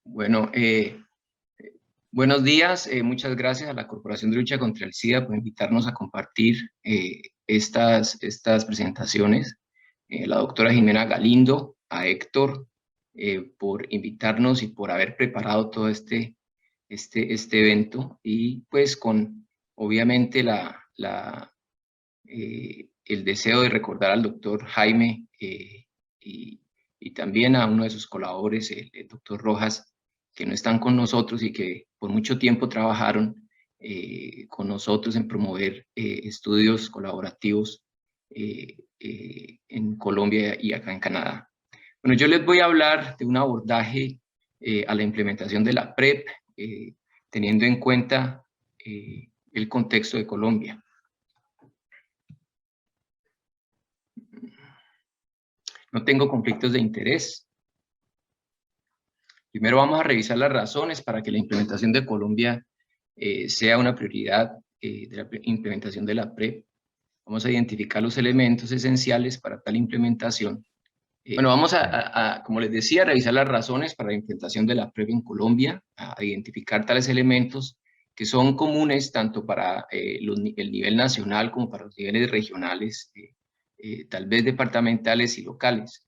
Bueno, buenos días. Muchas gracias a la Corporación de Lucha contra el SIDA por invitarnos a compartir estas presentaciones. La doctora Jimena Galindo, a Héctor, por invitarnos y por haber preparado todo este evento. Y pues con, obviamente, el deseo de recordar al doctor Jaime y, y también a uno de sus colaboradores, el doctor Rojas, que no están con nosotros y que por mucho tiempo trabajaron con nosotros en promover estudios colaborativos en Colombia y acá en Canadá. Bueno, yo les voy a hablar de un abordaje a la implementación de la PrEP, teniendo en cuenta el contexto de Colombia. No tengo conflictos de interés. Primero vamos a revisar las razones para que la implementación de Colombia sea una prioridad de la implementación de la PrEP. Vamos a identificar los elementos esenciales para tal implementación. Bueno, vamos como les decía, revisar las razones para la implementación de la PrEP en Colombia, a identificar tales elementos que son comunes tanto para el nivel nacional como para los niveles regionales, tal vez departamentales y locales.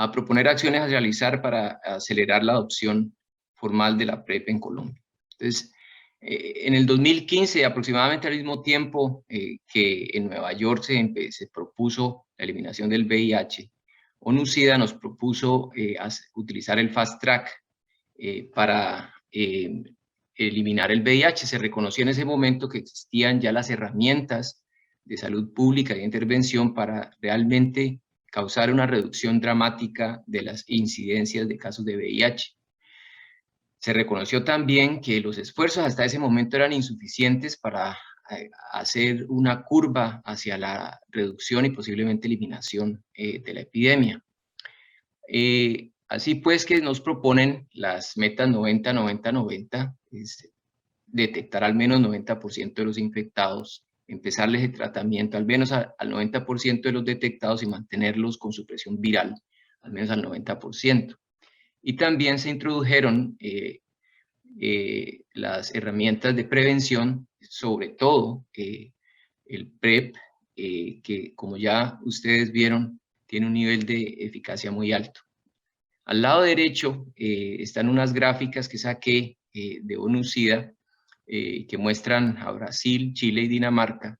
A proponer acciones a realizar para acelerar la adopción formal de la PrEP en Colombia. Entonces, en el 2015, aproximadamente al mismo tiempo que en Nueva York se propuso la eliminación del VIH, ONU-SIDA nos propuso utilizar el Fast Track para eliminar el VIH. Se reconoció en ese momento que existían ya las herramientas de salud pública y de intervención para realmente causar una reducción dramática de las incidencias de casos de VIH. Se reconoció también que los esfuerzos hasta ese momento eran insuficientes para hacer una curva hacia la reducción y posiblemente eliminación de la epidemia. Así pues que nos proponen las metas 90-90-90, es detectar al menos 90% de los infectados, empezarles el tratamiento al menos al 90% de los detectados y mantenerlos con supresión viral al menos al 90%. Y también se introdujeron las herramientas de prevención, sobre todo el PrEP, que como ya ustedes vieron, tiene un nivel de eficacia muy alto. Al lado derecho están unas gráficas que saqué de ONU-SIDA que muestran a Brasil, Chile y Dinamarca.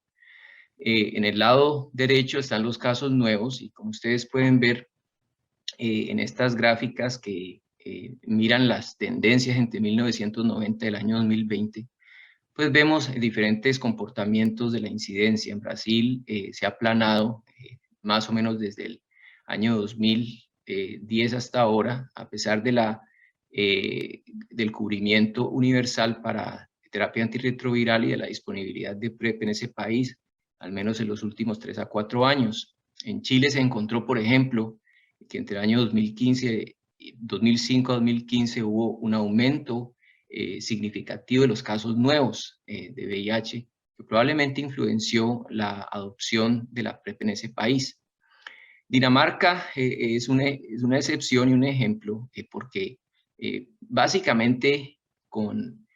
En el lado derecho están los casos nuevos y como ustedes pueden ver en estas gráficas que miran las tendencias entre 1990 y el año 2020, pues vemos diferentes comportamientos de la incidencia. En Brasil se ha aplanado más o menos desde el año 2010 hasta ahora, a pesar de del cubrimiento universal para terapia antirretroviral y de la disponibilidad de PrEP en ese país, al menos en los últimos 3 a 4 años. En Chile se encontró, por ejemplo, que entre el año 2005 a 2015 hubo un aumento significativo de los casos nuevos de VIH, que probablemente influenció la adopción de la PrEP en ese país. Dinamarca es una excepción y un ejemplo porque básicamente con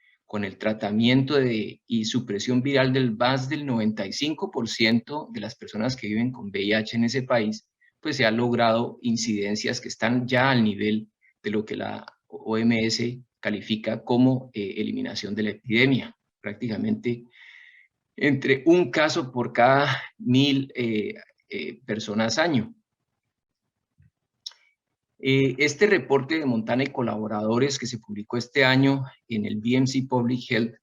el tratamiento y supresión viral del más del 95% de las personas que viven con VIH en ese país, pues se han logrado incidencias que están ya al nivel de lo que la OMS califica como eliminación de la epidemia, prácticamente entre un caso por cada 1000 personas año. Este reporte de Montana y colaboradores que se publicó este año en el BMC Public Health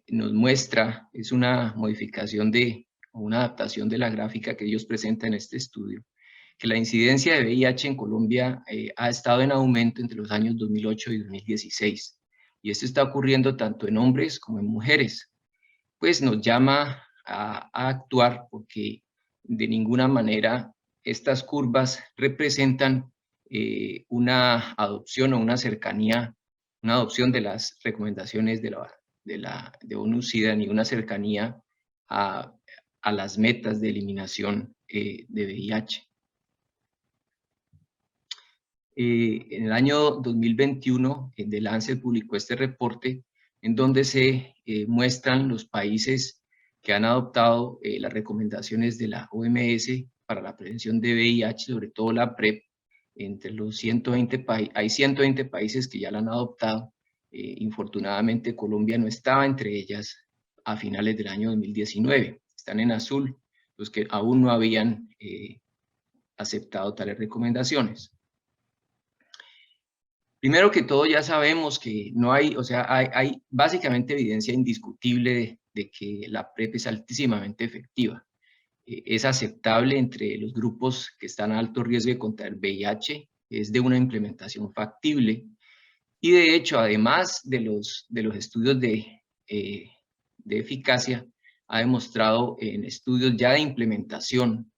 nos muestra, es una modificación o una adaptación de la gráfica que ellos presentan en este estudio, que la incidencia de VIH en Colombia ha estado en aumento entre los años 2008 y 2016. Y esto está ocurriendo tanto en hombres como en mujeres. Pues nos llama a actuar porque de ninguna manera estas curvas representan una adopción o una cercanía, una adopción de las recomendaciones de ONU-SIDA ni una cercanía a las metas de eliminación de VIH. En el año 2021, The Lancet publicó este reporte en donde se muestran los países que han adoptado las recomendaciones de la OMS para la prevención de VIH, sobre todo la PrEP. Entre los 120 países, hay 120 países que ya la han adoptado. Infortunadamente, Colombia no estaba entre ellas a finales del año 2019. Están en azul los que aún no habían aceptado tales recomendaciones. Primero que todo, ya sabemos que no hay, o sea, hay básicamente evidencia indiscutible de que la PrEP es altísimamente efectiva. Es aceptable entre los grupos que están a alto riesgo de contraer VIH, es de una implementación factible. Y de hecho, además de los estudios de eficacia, ha demostrado en estudios ya de implementación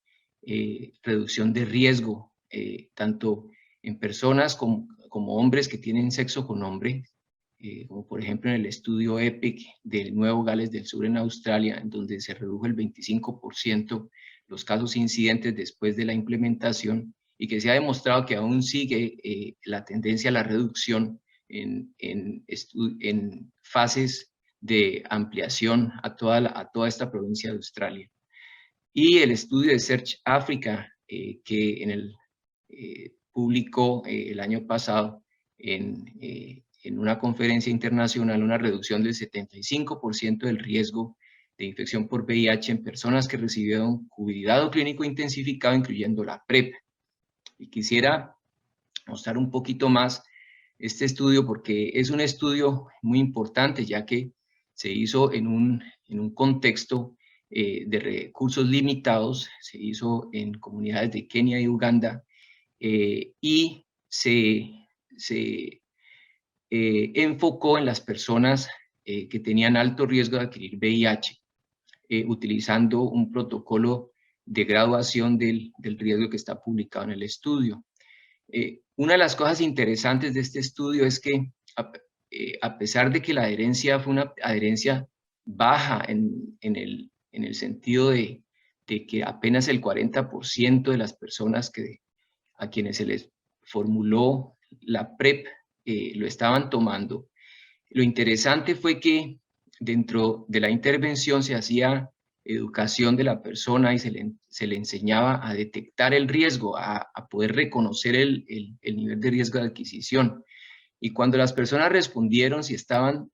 reducción de riesgo, tanto en personas como hombres que tienen sexo con hombre, como por ejemplo en el estudio EPIC del Nuevo Gales del Sur en Australia, en donde se redujo el 25% los casos incidentes después de la implementación, y que se ha demostrado que aún sigue la tendencia a la reducción en fases de ampliación a toda esta provincia de Australia. Y el estudio de Search Africa, que publicó el año pasado en una conferencia internacional una reducción del 75% del riesgo de infección por VIH en personas que recibieron cuidado clínico intensificado, incluyendo la PrEP. Y quisiera mostrar un poquito más este estudio porque es un estudio muy importante, ya que se hizo en un contexto de recursos limitados, se hizo en comunidades de Kenia y Uganda, y se enfocó en las personas que tenían alto riesgo de adquirir VIH, utilizando un protocolo de graduación del riesgo que está publicado en el estudio. Una de las cosas interesantes de este estudio es que a pesar de que la adherencia fue una adherencia baja en el sentido de que apenas el 40% de las personas a quienes se les formuló la PrEP lo estaban tomando, lo interesante fue que dentro de la intervención se hacía educación de la persona y se le enseñaba a detectar el riesgo, a poder reconocer el nivel de riesgo de adquisición. Y cuando las personas respondieron si estaban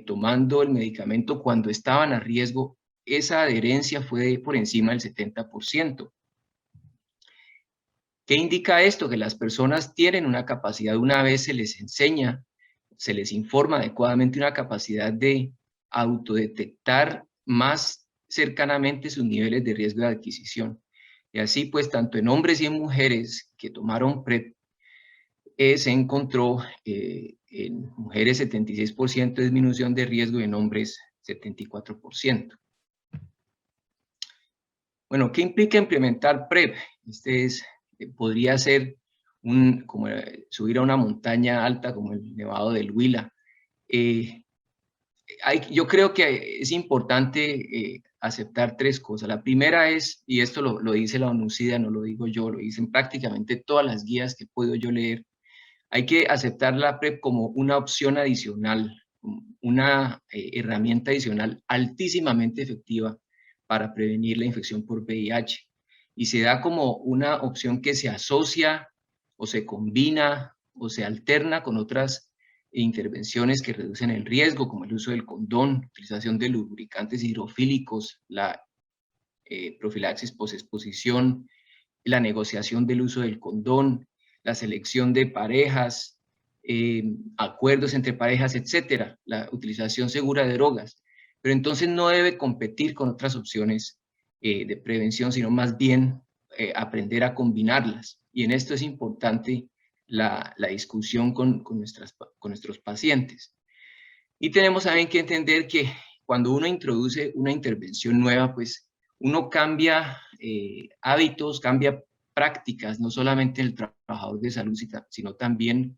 tomando el medicamento cuando estaban a riesgo, esa adherencia fue por encima del 70%. ¿Qué indica esto? Que las personas tienen una capacidad, una vez se les enseña, se les informa adecuadamente, una capacidad de autodetectar más cercanamente sus niveles de riesgo de adquisición. Y así pues, tanto en hombres y en mujeres que tomaron PrEP, se encontró en mujeres 76% de disminución de riesgo y en hombres 74%. Bueno, ¿qué implica implementar PrEP? Podría ser como subir a una montaña alta como el Nevado del Huila. Yo creo que es importante aceptar tres cosas. La primera es, y esto lo dice la ONUCIDA, no lo digo yo, lo dicen prácticamente todas las guías que puedo yo leer, hay que aceptar la PrEP como una opción adicional, una herramienta adicional altísimamente efectiva para prevenir la infección por VIH. Y se da como una opción que se asocia o se combina o se alterna con otras intervenciones que reducen el riesgo, como el uso del condón, utilización de lubricantes hidrofílicos, la profilaxis posexposición, la negociación del uso del condón, la selección de parejas, acuerdos entre parejas, etcétera, la utilización segura de drogas. Pero entonces no debe competir con otras opciones de prevención, sino más bien aprender a combinarlas. Y en esto es importante la discusión con nuestros pacientes. Y tenemos también que entender que cuando uno introduce una intervención nueva, pues uno cambia hábitos, cambia prácticas, no solamente en el trabajador de salud, sino también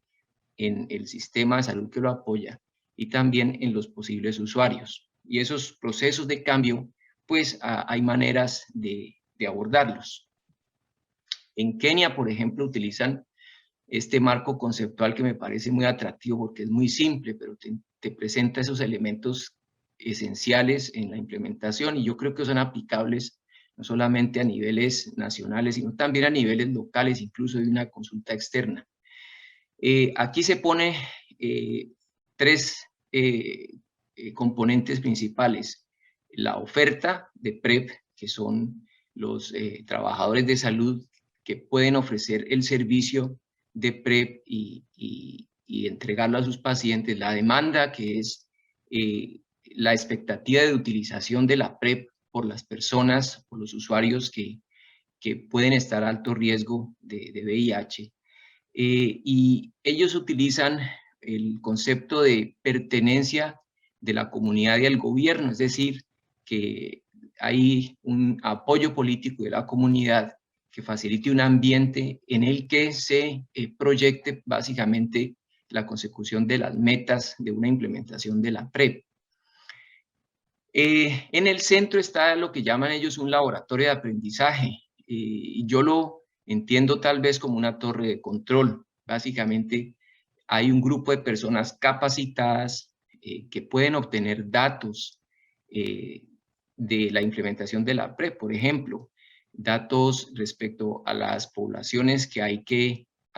en el sistema de salud que lo apoya y también en los posibles usuarios. Y esos procesos de cambio, pues hay maneras de abordarlos. En Kenia, por ejemplo, utilizan este marco conceptual que me parece muy atractivo porque es muy simple, pero te presenta esos elementos esenciales en la implementación, y yo creo que son aplicables no solamente a niveles nacionales, sino también a niveles locales, incluso de una consulta externa. Aquí se pone tres componentes principales: la oferta de PrEP, que son los trabajadores de salud que pueden ofrecer el servicio de PrEP y entregarlo a sus pacientes; la demanda, que es la expectativa de utilización de la PrEP por las personas, por los usuarios que pueden estar a alto riesgo de VIH. Y ellos utilizan el concepto de pertenencia de la comunidad y al gobierno, es decir, que hay un apoyo político de la comunidad que facilite un ambiente en el que se proyecte básicamente la consecución de las metas de una implementación de la PrEP. En el centro está lo que llaman ellos un laboratorio de aprendizaje, y yo lo entiendo tal vez como una torre de control. Básicamente hay un grupo de personas capacitadas que pueden obtener datos de la implementación de la PrEP, por ejemplo, datos respecto a las poblaciones a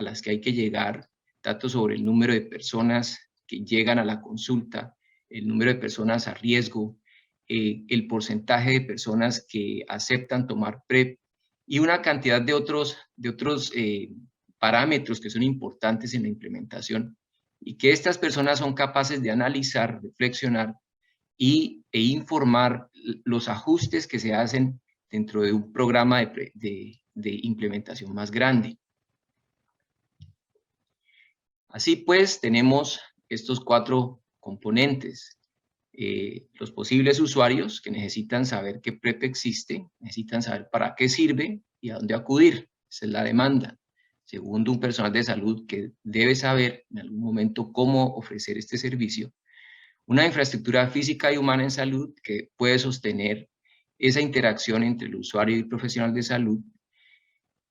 las que hay que llegar, datos sobre el número de personas que llegan a la consulta, el número de personas a riesgo, el porcentaje de personas que aceptan tomar PrEP y una cantidad de otros parámetros que son importantes en la implementación, y que estas personas son capaces de analizar, reflexionar e informar los ajustes que se hacen dentro de un programa de implementación más grande. Así pues, tenemos estos cuatro componentes. Los posibles usuarios, que necesitan saber que PrEP existe, necesitan saber para qué sirve y a dónde acudir. Esa es la demanda. Segundo, un personal de salud que debe saber en algún momento cómo ofrecer este servicio. Una infraestructura física y humana en salud que puede sostener esa interacción entre el usuario y el profesional de salud.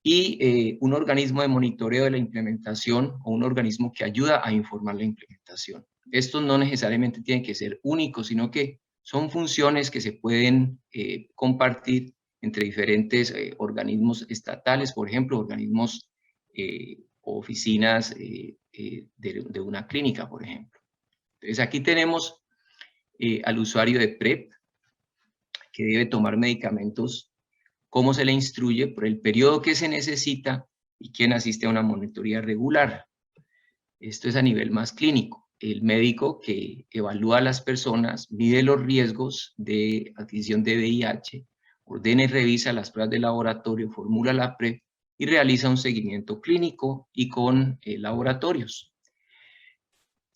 Y un organismo de monitoreo de la implementación, o un organismo que ayuda a informar la implementación. Estos no necesariamente tienen que ser únicos, sino que son funciones que se pueden compartir entre diferentes organismos estatales, por ejemplo, organismos o oficinas de una clínica, por ejemplo. Entonces aquí tenemos al usuario de PrEP, que debe tomar medicamentos, cómo se le instruye, por el periodo que se necesita y quién asiste a una monitoría regular. Esto es a nivel más clínico. El médico que evalúa a las personas, mide los riesgos de adquisición de VIH, ordena y revisa las pruebas de laboratorio, formula la PrEP y realiza un seguimiento clínico y con laboratorios.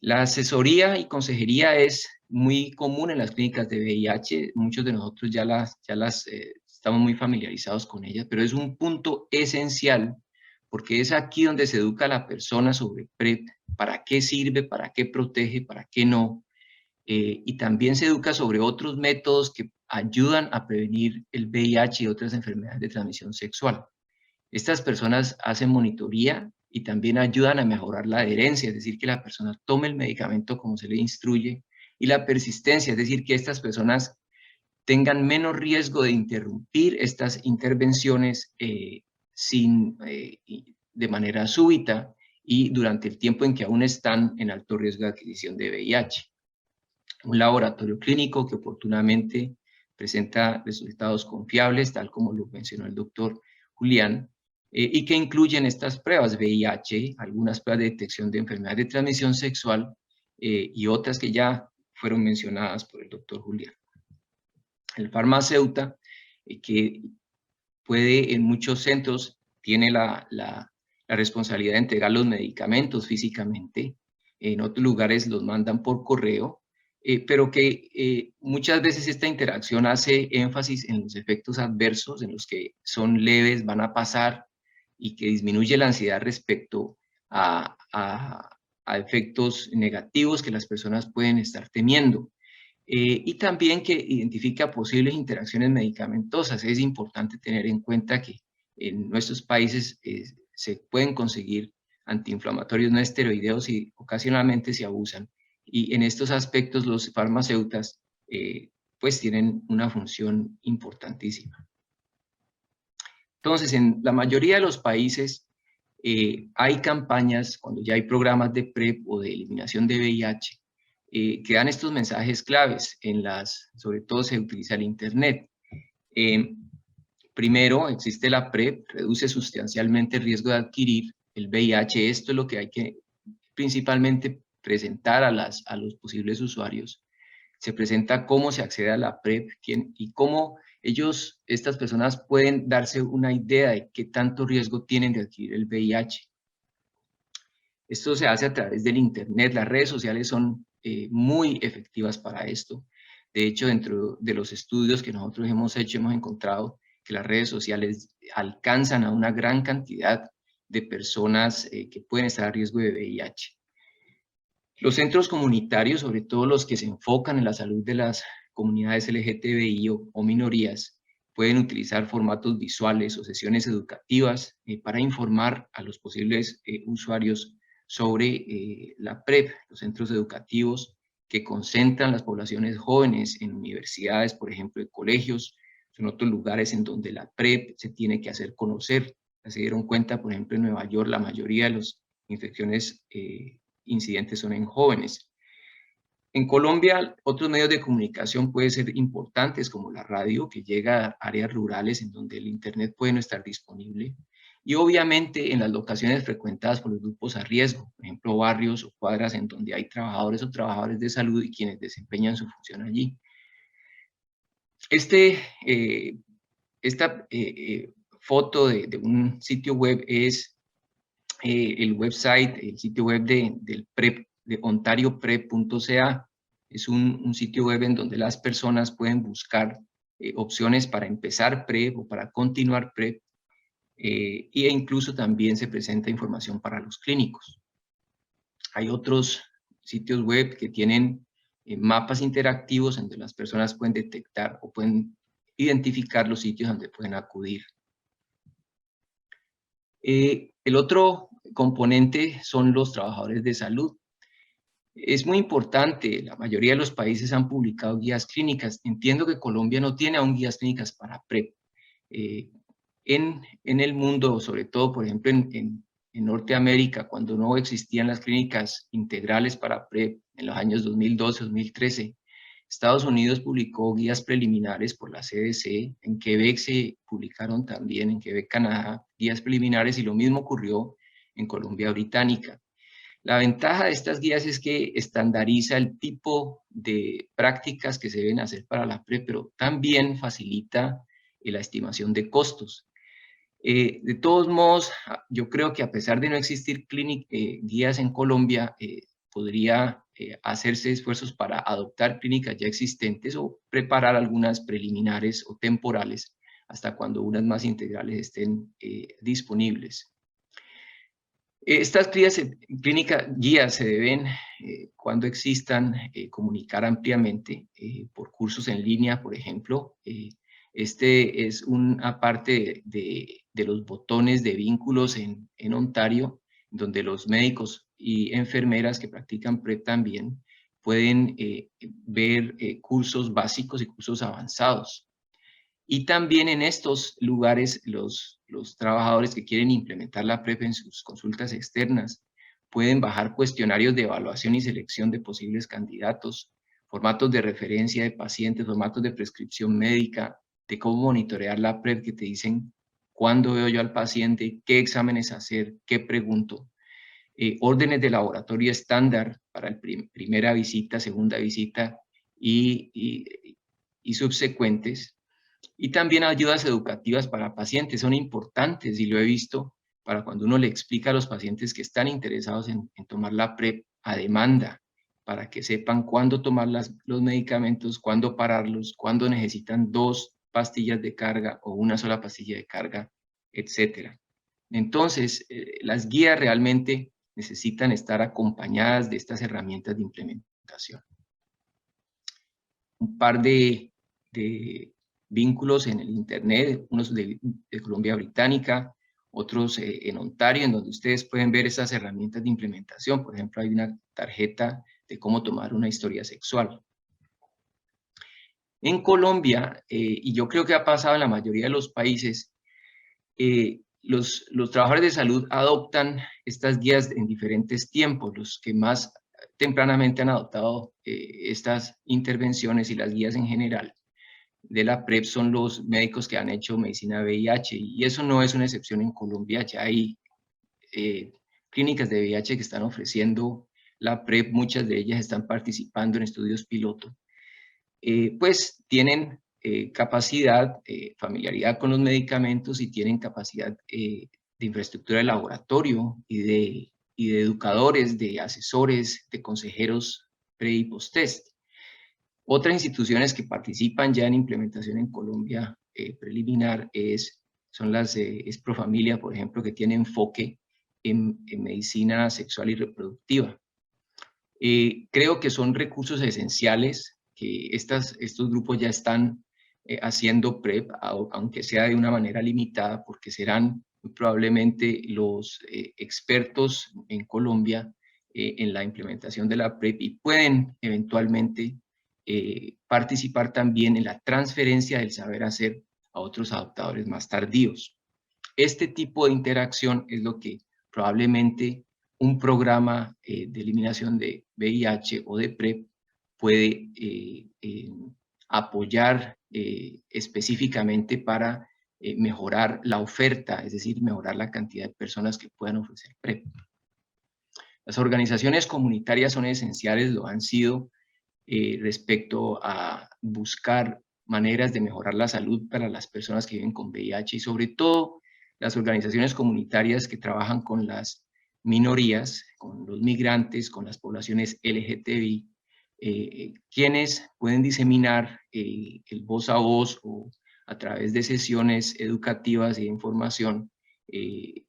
La asesoría y consejería es muy común en las clínicas de VIH. Muchos de nosotros ya las estamos muy familiarizados con ellas, pero es un punto esencial porque es aquí donde se educa a la persona sobre PrEP, para qué sirve, para qué protege, para qué no. Y también se educa sobre otros métodos que ayudan a prevenir el VIH y otras enfermedades de transmisión sexual. Estas personas hacen monitoría y también ayudan a mejorar la adherencia, es decir, que la persona tome el medicamento como se le instruye, y la persistencia, es decir, que estas personas tengan menos riesgo de interrumpir estas intervenciones de manera súbita y durante el tiempo en que aún están en alto riesgo de adquisición de VIH. Un laboratorio clínico que oportunamente presenta resultados confiables, tal como lo mencionó el doctor Julián, y que incluyen estas pruebas: VIH, algunas pruebas de detección de enfermedades de transmisión sexual y otras que ya fueron mencionadas por el doctor Julián. El farmacéutico, que puede en muchos centros, tiene la responsabilidad de entregar los medicamentos físicamente, en otros lugares los mandan por correo, pero que muchas veces esta interacción hace énfasis en los efectos adversos, en los que son leves, van a pasar, y que disminuye la ansiedad respecto a efectos negativos que las personas pueden estar temiendo. Y también que identifica posibles interacciones medicamentosas. Es importante tener en cuenta que en nuestros países se pueden conseguir antiinflamatorios no esteroideos y ocasionalmente se abusan. Y en estos aspectos los farmacéuticos pues tienen una función importantísima. Entonces, en la mayoría de los países hay campañas, cuando ya hay programas de PrEP o de eliminación de VIH, que dan estos mensajes claves, sobre todo se utiliza el Internet. Primero, existe la PrEP, reduce sustancialmente el riesgo de adquirir el VIH. Esto es lo que hay que principalmente presentar a los posibles usuarios. Se presenta cómo se accede a la PrEP y cómo estas personas pueden darse una idea de qué tanto riesgo tienen de adquirir el VIH. Esto se hace a través del Internet. Las redes sociales son muy efectivas para esto. De hecho, dentro de los estudios que nosotros hemos hecho, hemos encontrado que las redes sociales alcanzan a una gran cantidad de personas que pueden estar a riesgo de VIH. Los centros comunitarios, sobre todo los que se enfocan en la salud de las comunidades LGTBI o minorías, pueden utilizar formatos visuales o sesiones educativas para informar a los posibles usuarios sobre la PrEP. Los centros educativos que concentran las poblaciones jóvenes en universidades, por ejemplo, en colegios, son otros lugares en donde la PrEP se tiene que hacer conocer. Se dieron cuenta, por ejemplo, en Nueva York, la mayoría de las infecciones incidentes son en jóvenes. En Colombia, otros medios de comunicación pueden ser importantes, como la radio, que llega a áreas rurales en donde el Internet puede no estar disponible. Y obviamente en las locaciones frecuentadas por los grupos a riesgo, por ejemplo, barrios o cuadras en donde hay trabajadores o trabajadores de salud y quienes desempeñan su función allí. Esta foto de un sitio web es el sitio web del PrEP, de ontarioprep.ca. Es un sitio web en donde las personas pueden buscar opciones para empezar PrEP o para continuar PrEP, e incluso también se presenta información para los clínicos. Hay otros sitios web que tienen mapas interactivos en donde las personas pueden detectar o pueden identificar los sitios donde pueden acudir. El otro componente son los trabajadores de salud. Es muy importante, la mayoría de los países han publicado guías clínicas. Entiendo que Colombia no tiene aún guías clínicas para PrEP. En el mundo, sobre todo, por ejemplo, en Norteamérica, cuando no existían las clínicas integrales para PrEP en los años 2012-2013, Estados Unidos publicó guías preliminares por la CDC, en Quebec se publicaron también, en Quebec, Canadá, guías preliminares, y lo mismo ocurrió en Colombia Británica. La ventaja de estas guías es que estandariza el tipo de prácticas que se deben hacer para la PrEP, pero también facilita la estimación de costos. De todos modos, yo creo que a pesar de no existir guías en Colombia, podría hacerse esfuerzos para adoptar clínicas ya existentes o preparar algunas preliminares o temporales hasta cuando unas más integrales estén disponibles. Estas guías se deben, cuando existan, comunicar ampliamente por cursos en línea, por ejemplo. Este es una parte de los botones de vínculos en Ontario, donde los médicos y enfermeras que practican PrEP también pueden ver cursos básicos y cursos avanzados. Y también en estos lugares, los trabajadores que quieren implementar la PrEP en sus consultas externas pueden bajar cuestionarios de evaluación y selección de posibles candidatos, formatos de referencia de pacientes, formatos de prescripción médica, de cómo monitorear la PrEP, que te dicen cuándo veo yo al paciente, qué exámenes hacer, qué pregunto, órdenes de laboratorio estándar para la primera visita, segunda visita y subsecuentes. Y también ayudas educativas para pacientes, son importantes y lo he visto para cuando uno le explica a los pacientes que están interesados en tomar la PrEP a demanda, para que sepan cuándo tomar los medicamentos, cuándo pararlos, cuándo necesitan 2 pastillas de carga o una sola pastilla de carga, etc. Entonces, las guías realmente necesitan estar acompañadas de estas herramientas de implementación. Un par de vínculos en el Internet, unos de Colombia Británica, otros en Ontario, en donde ustedes pueden ver esas herramientas de implementación. Por ejemplo, hay una tarjeta de cómo tomar una historia sexual. En Colombia, y yo creo que ha pasado en la mayoría de los países, los trabajadores de salud adoptan estas guías en diferentes tiempos. Los que más tempranamente han adoptado estas intervenciones y las guías en general de la PrEP son los médicos que han hecho medicina VIH, y eso no es una excepción en Colombia. Ya hay clínicas de VIH que están ofreciendo la PrEP, muchas de ellas están participando en estudios piloto. Pues tienen capacidad, familiaridad con los medicamentos, y tienen capacidad de infraestructura de laboratorio y de educadores, de asesores, de consejeros pre y post test. Otras instituciones que participan ya en implementación en Colombia preliminar son las es Profamilia, por ejemplo, que tiene enfoque en medicina sexual y reproductiva. Creo que son recursos esenciales que estos grupos ya están haciendo PrEP, aunque sea de una manera limitada, porque serán muy probablemente los expertos en Colombia en la implementación de la PrEP, y pueden eventualmente participar también en la transferencia del saber hacer a otros adoptadores más tardíos. Este tipo de interacción es lo que probablemente un programa de eliminación de VIH o de PrEP puede apoyar específicamente para mejorar la oferta, es decir, mejorar la cantidad de personas que puedan ofrecer PrEP. Las organizaciones comunitarias son esenciales, lo han sido, respecto a buscar maneras de mejorar la salud para las personas que viven con VIH, y sobre todo las organizaciones comunitarias que trabajan con las minorías, con los migrantes, con las poblaciones LGTBI, quienes pueden diseminar el voz a voz o a través de sesiones educativas y de información el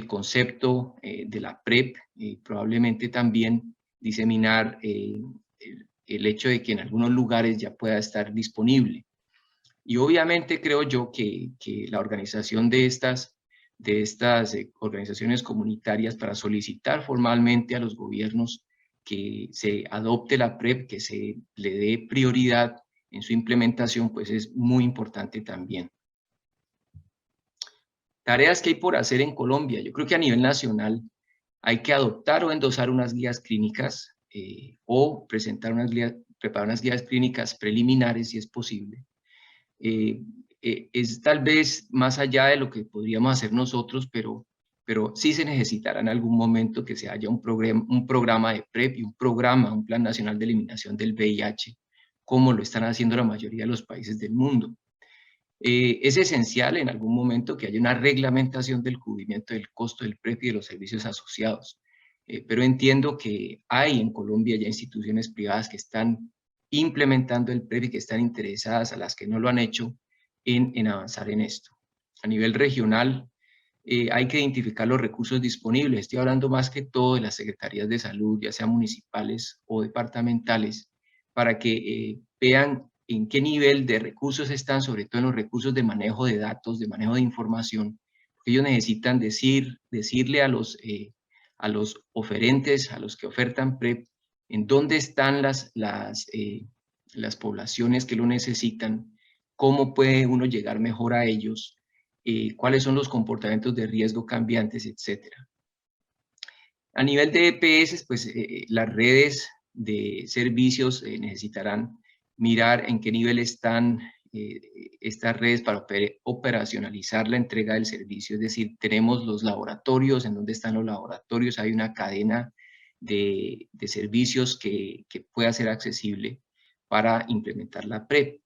concepto de la PrEP, y probablemente también diseminar el hecho de que en algunos lugares ya pueda estar disponible. Y obviamente creo yo que la organización de estas organizaciones comunitarias para solicitar formalmente a los gobiernos que se adopte la PrEP, que se le dé prioridad en su implementación, pues es muy importante también. Tareas que hay por hacer en Colombia. Yo creo que a nivel nacional hay que adoptar o endosar unas guías clínicas o preparar unas guías clínicas preliminares, si es posible. Es tal vez más allá de lo que podríamos hacer nosotros, pero sí se necesitará en algún momento que se haya un programa de PrEP y un Plan Nacional de Eliminación del VIH, como lo están haciendo la mayoría de los países del mundo. Es esencial en algún momento que haya una reglamentación del cubrimiento del costo del PrEP y de los servicios asociados. Pero entiendo que hay en Colombia ya instituciones privadas que están implementando el PrEP y que están interesadas, a las que no lo han hecho, en avanzar en esto. A nivel regional, hay que identificar los recursos disponibles. Estoy hablando más que todo de las secretarías de salud, ya sean municipales o departamentales, para que vean en qué nivel de recursos están, sobre todo en los recursos de manejo de datos, de manejo de información, porque ellos necesitan decirle a los oferentes, a los que ofertan PrEP, en dónde están las poblaciones que lo necesitan, cómo puede uno llegar mejor a ellos, cuáles son los comportamientos de riesgo cambiantes, etc. A nivel de EPS, pues las redes de servicios necesitarán mirar en qué nivel están estas redes para operacionalizar la entrega del servicio. Es decir, tenemos los laboratorios, en dónde están los laboratorios, hay una cadena de servicios que pueda ser accesible para implementar la PrEP.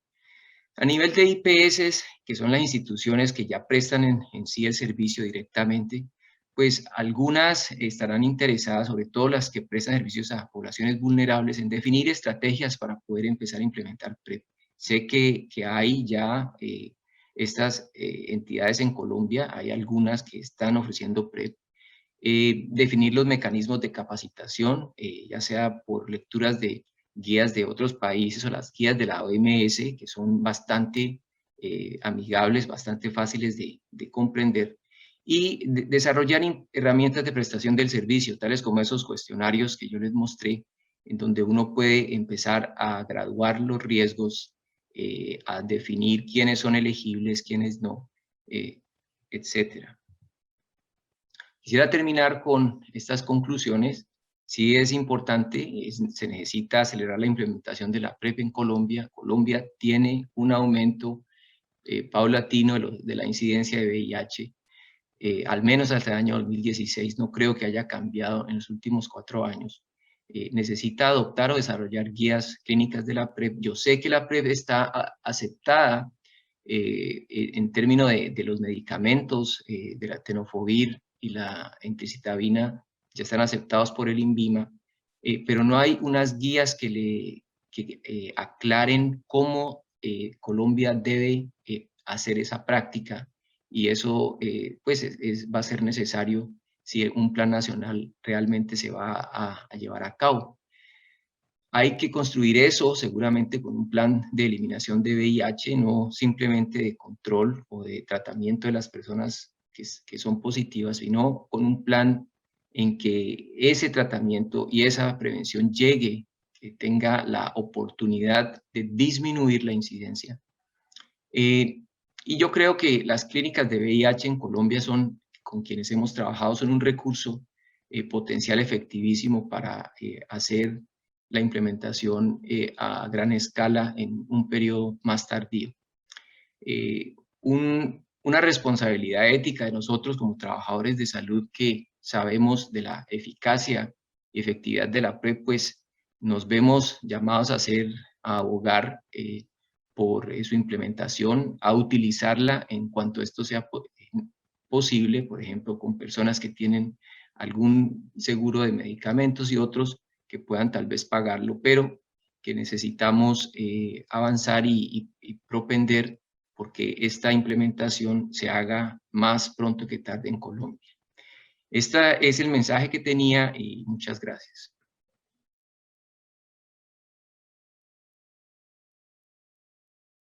A nivel de IPS, que son las instituciones que ya prestan en sí el servicio directamente, pues algunas estarán interesadas, sobre todo las que prestan servicios a poblaciones vulnerables, en definir estrategias para poder empezar a implementar PrEP. Sé que hay ya estas entidades en Colombia, hay algunas que están ofreciendo PrEP. Definir los mecanismos de capacitación, ya sea por lecturas de guías de otros países o las guías de la OMS, que son bastante amigables, bastante fáciles de comprender, y desarrollar herramientas de prestación del servicio, tales como esos cuestionarios que yo les mostré, en donde uno puede empezar a graduar los riesgos, a definir quiénes son elegibles, quiénes no, etcétera. Quisiera terminar con estas conclusiones. Sí es importante, se necesita acelerar la implementación de la PrEP en Colombia. Colombia tiene un aumento paulatino de la incidencia de VIH, al menos hasta el año 2016. No creo que haya cambiado en los últimos 4 años. Necesita adoptar o desarrollar guías clínicas de la PrEP. Yo sé que la PrEP está aceptada en términos de los medicamentos, de la tenofovir y la entecitabina, ya están aceptados por el INVIMA, pero no hay unas guías que aclaren cómo Colombia debe hacer esa práctica, y eso pues va a ser necesario si un plan nacional realmente se va a llevar a cabo. Hay que construir eso seguramente con un plan de eliminación de VIH, no simplemente de control o de tratamiento de las personas que son positivas, sino con un plan en que ese tratamiento y esa prevención llegue, que tenga la oportunidad de disminuir la incidencia. Y yo creo que las clínicas de VIH en Colombia con quienes hemos trabajado, son un recurso potencial efectivísimo para hacer la implementación a gran escala en un periodo más tardío. Una responsabilidad ética de nosotros como trabajadores de salud, que sabemos de la eficacia y efectividad de la PrEP, pues nos vemos llamados a abogar por su implementación, a utilizarla en cuanto esto sea posible, por ejemplo, con personas que tienen algún seguro de medicamentos y otros que puedan tal vez pagarlo, pero que necesitamos avanzar y propender porque esta implementación se haga más pronto que tarde en Colombia. Este es el mensaje que tenía y muchas gracias.